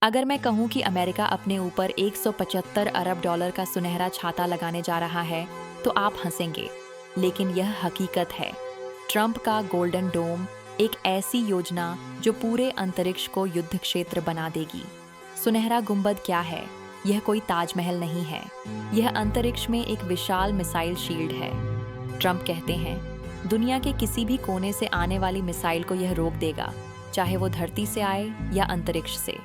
अगर मैं कहूँ कि अमेरिका अपने ऊपर 175 अरब डॉलर का सुनहरा छाता लगाने जा रहा है तो आप हंसेंगे, लेकिन यह हकीकत है। ट्रंप का गोल्डन डोम एक ऐसी योजना जो पूरे अंतरिक्ष को युद्ध क्षेत्र बना देगी। सुनहरा गुंबद क्या है? यह कोई ताजमहल नहीं है, यह अंतरिक्ष में एक विशाल मिसाइल शील्ड है। ट्रंप कहते हैं, दुनिया के किसी भी कोने से आने वाली मिसाइल को यह रोक देगा, चाहे वो धरती से आए या अंतरिक्ष से।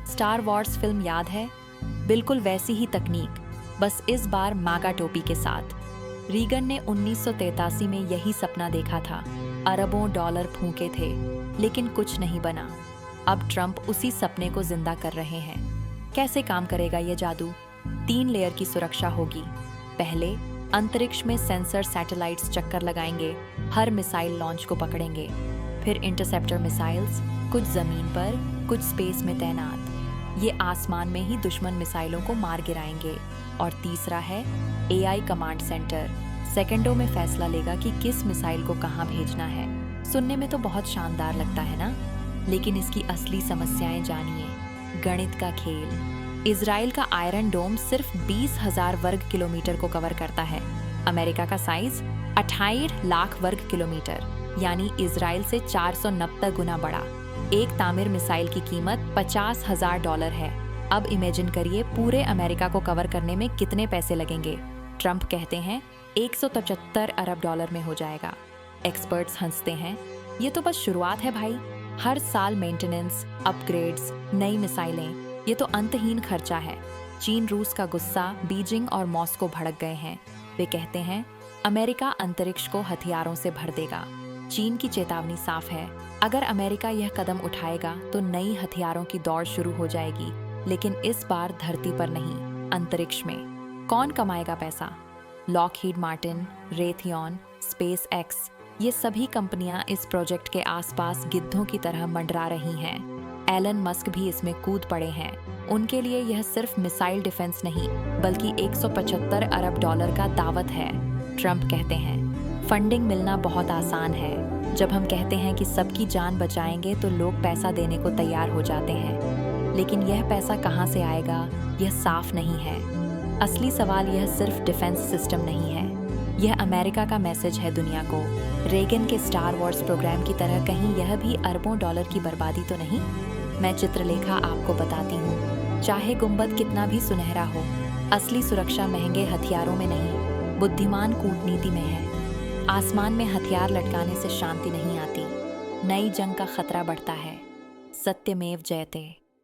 स्टार वॉर्स फिल्म याद है? बिल्कुल वैसी ही तकनीक, बस इस बार मागा टोपी के साथ। रीगन ने 1983 में यही सपना देखा था, अरबों डॉलर फूंके थे, लेकिन कुछ नहीं बना। अब ट्रंप उसी सपने को जिंदा कर रहे हैं। कैसे काम करेगा ये जादू? 3 लेयर की सुरक्षा होगी। पहले, अंतरिक्ष में सेंसर सैटेलाइट्स चक्कर लगाएंगे, हर मिसाइल लॉन्च को पकड़ेंगे। फिर इंटरसेप्टर मिसाइल्स, कुछ जमीन पर, कुछ स्पेस में तैनात। ये आसमान में ही दुश्मन मिसाइलों को मार गिराएंगे। और तीसरा है एआई कमांड सेंटर, सेकंडों में फैसला लेगा कि किस मिसाइल को कहां भेजना है। सुनने में तो बहुत शानदार लगता है ना, लेकिन इसकी असली समस्याएं जानिए। गणित का खेल। इजराइल का आयरन डोम सिर्फ 20,000 वर्ग किलोमीटर को कवर करता है। अमेरिका का साइज 28 लाख वर्ग किलोमीटर, यानी इजराइल से 490 गुना बड़ा। एक तामिर मिसाइल की कीमत $50,000 है। अब इमेजिन करिए पूरे अमेरिका को कवर करने में कितने पैसे लगेंगे। ट्रंप कहते हैं 175 अरब डॉलर में हो जाएगा। एक्सपर्ट्स हंसते हैं, ये तो बस शुरुआत है भाई। हर साल मेंटेनेंस, अपग्रेड्स, नई मिसाइलें, ये तो अंतहीन खर्चा है। चीन रूस का गुस्सा, बीजिंग और मॉस्को भड़क गए हैं। वे कहते हैं अमेरिका अंतरिक्ष को हथियारों से भर देगा। चीन की चेतावनी साफ है, अगर अमेरिका यह कदम उठाएगा तो नई हथियारों की दौड़ शुरू हो जाएगी, लेकिन इस बार धरती पर नहीं, अंतरिक्ष में। कौन कमाएगा पैसा? Lockheed Martin, Raytheon, space x, ये सभी कंपनियां इस प्रोजेक्ट के आसपास गिद्धों की तरह मंडरा रही हैं। एलन मस्क भी इसमें कूद पड़े हैं। उनके लिए यह सिर्फ मिसाइल डिफेंस नहीं, बल्कि 175 अरब डॉलर का दावत है। ट्रंप कहते हैं फंडिंग मिलना बहुत आसान है। जब हम कहते हैं कि सबकी जान बचाएंगे तो लोग पैसा देने को तैयार हो जाते हैं, लेकिन यह पैसा कहां से आएगा, यह साफ नहीं है। असली सवाल यह सिर्फ डिफेंस सिस्टम नहीं है, यह अमेरिका का मैसेज है दुनिया को। रेगन के स्टार वॉर्स प्रोग्राम की तरह कहीं यह भी अरबों डॉलर की बर्बादी तो नहीं? मैं चित्रलेखा आपको बताती हूँ, चाहे गुंबद कितना भी सुनहरा हो, असली सुरक्षा महंगे हथियारों में नहीं, बुद्धिमान कूटनीति में है। आसमान में हथियार लटकाने से शांति नहीं आती, नई जंग का खतरा बढ़ता है। सत्यमेव जयते।